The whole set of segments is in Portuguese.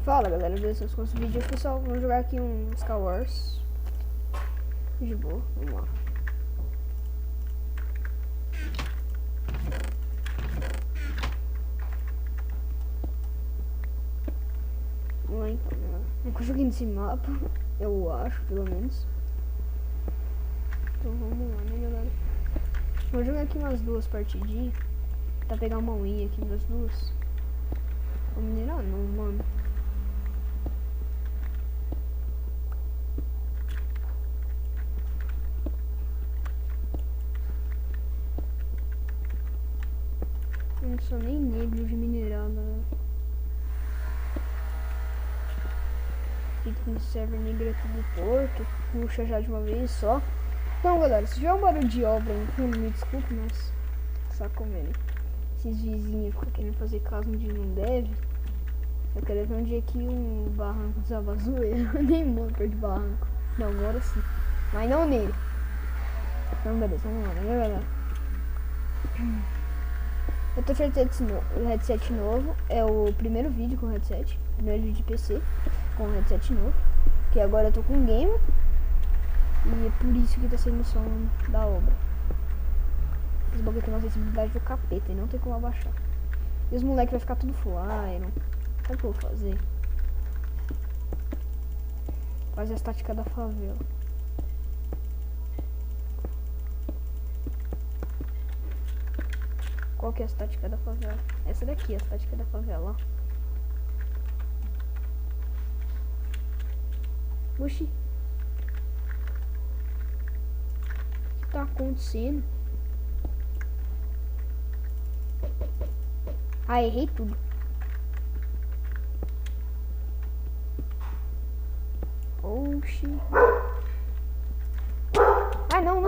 Fala galera, beleza? Com esse vídeo pessoal, vamos jogar aqui um Star Wars. De boa, vamos lá. Vamos lá então, galera. Nunca joguei nesse mapa, eu acho, pelo menos. Então vamos lá, né galera? Vou jogar aqui umas duas partidinhas. Tentar pegar uma win aqui das duas. Vamos mirar não, mano. Eu não sou nem negro de mineral, galera. Aqui tem server negro aqui do porto. Puxa já de uma vez só. Então galera, se tiver um barulho de obra no fundo, me desculpe, mas só comendo. Esses vizinhos ficam querendo fazer casa onde não deve. Eu quero ver um dia que um barranco desaba zoeira. Nem moro perto de barranco. Não, agora sim. Mas não nele. Então beleza, vamos lá, né galera? Eu tô com headset novo. É o primeiro vídeo com headset. Primeiro vídeo de PC com headset novo. Que agora eu tô com game. E é por isso que tá saindo o som da obra. Esse bagulho aqui é uma sensibilidade do capeta e não tem como abaixar. E os moleques vai ficar tudo full iron. Sabe o que eu vou fazer? Fazer a estática da favela. Qual que é a estática da favela? Essa daqui é a estática da favela, ó. Oxi. O que tá acontecendo? Ah, errei tudo. Oxi. Ah, não.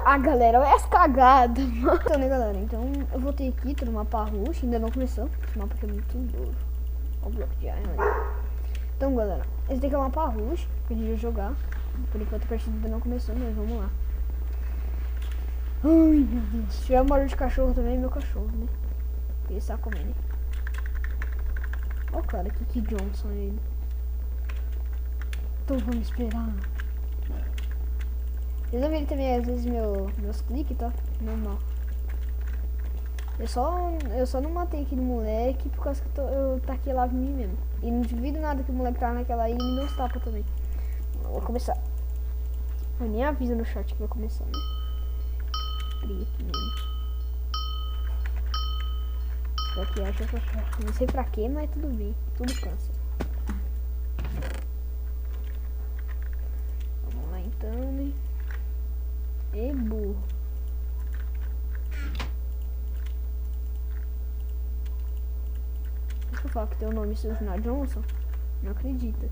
Ah, galera, olha essa cagada, mano. Então, né, galera? Então, eu voltei aqui, tô no mapa rush, ainda não começou. Esse mapa aqui é muito duro. Olha o bloco de iron aí. Então, galera, esse daqui é o mapa rush, que a gente vai jogar. Por enquanto a partida ainda não começou, mas vamos lá. Ai, meu Deus. Se tiver um barulho de cachorro também, é meu cachorro, né? Ele está comendo. Olha o cara, que Johnson ele. Então vamos esperar. Vocês vão ver também, às vezes, meus cliques, tá? Normal. Eu só não matei aquele moleque por causa que eu taquei lá em mim mesmo. E não duvido nada que o moleque tá naquela ilha e me deu uns tapas também. Eu vou começar. Eu nem aviso no chat que vai começar, né? Aqui mesmo. Só que acho que não sei pra quê, mas tudo bem. Tudo cansa. Vamos lá então, né? E burro. Por que eu falo que teu nome sujo na Johnson? Não acredita.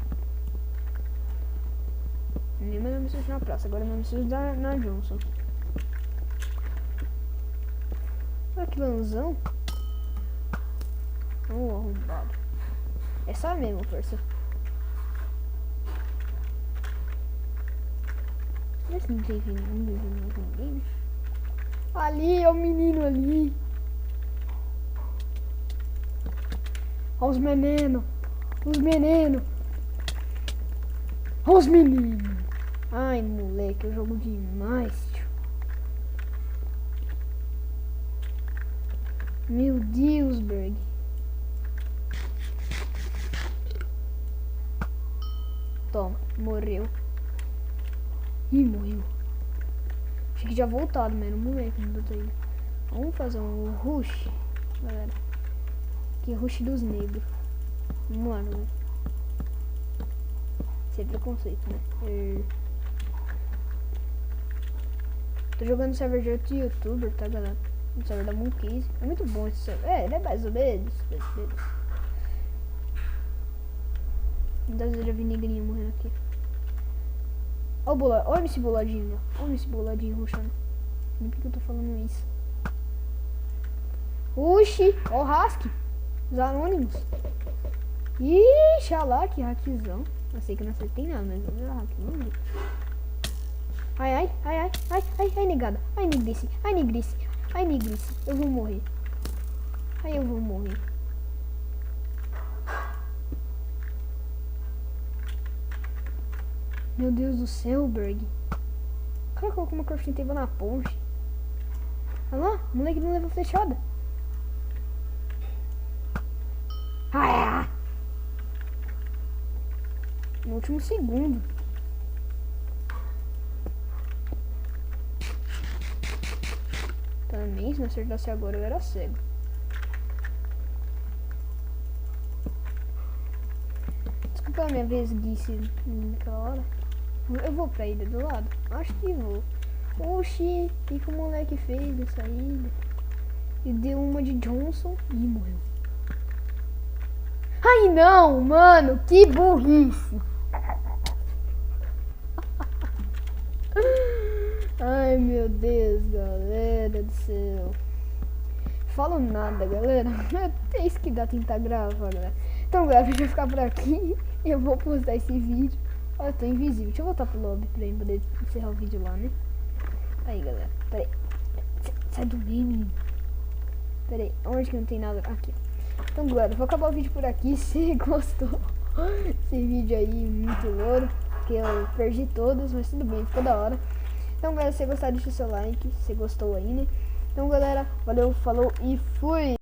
Nem meu nome sujo na praça, agora meu nome sujo na Johnson. Olha que lanzão. Arrombado. É só mesmo, força. Vê se não tem ninguém. Ali, é o menino ali. Olha os meninos. Olha os meninos. Ai, moleque, eu jogo demais, tio. Meu Deus, Berg. Toma, morreu. Ih, morreu. Achei que já voltado, mas era um moleque no botou aí. Vamos fazer um rush, galera. Que rush dos negros. Vamos lá, galera. Sem preconceito, né? Tô jogando no server de outro youtuber, tá, galera? No server da Monkeys. É muito bom esse server. É, ele é mais ou menos. Muitas vezes eu já vi negrinho morrendo aqui. Olha esse boladinho, ó. Olha esse boladinho rushando. Por que eu tô falando isso? Oxi, ó o Husky. Os anônimos. Ixi, olha lá, que hackzão. Eu sei que não acertei nada, mas eu hack, não vi. Ai, negada. Ai, negrice. Eu vou morrer. Meu Deus do céu, Berg. O cara colocou uma crafting table na ponte. Olha lá, o moleque não levou flechada. Ah! No último segundo. Também, se não acertasse agora, eu era cego. Desculpa a minha vesguice naquela hora. Eu vou pra ilha do lado? Acho que vou. Oxi, o que o moleque fez nessa ilha? E deu uma de Johnson e morreu. Ai não, mano, que burrice. Ai meu Deus, galera do céu. Falo nada, galera. É isso que dá tentar gravar, galera. Então, galera, a gente vai ficar por aqui. Eu vou postar esse vídeo. Ó, eu tô invisível. Deixa eu voltar pro lobby pra ele poder encerrar o vídeo lá, né? Aí, galera. Pera aí. Sai do meio, menino. Pera aí. Onde que não tem nada? Aqui. Então, galera, eu vou acabar o vídeo por aqui. Se gostou esse vídeo aí, muito louro. Que eu perdi todos, mas tudo bem. Ficou da hora. Então, galera, se você gostar, deixa o seu like. Se você gostou aí, né? Então, galera, valeu, falou e fui!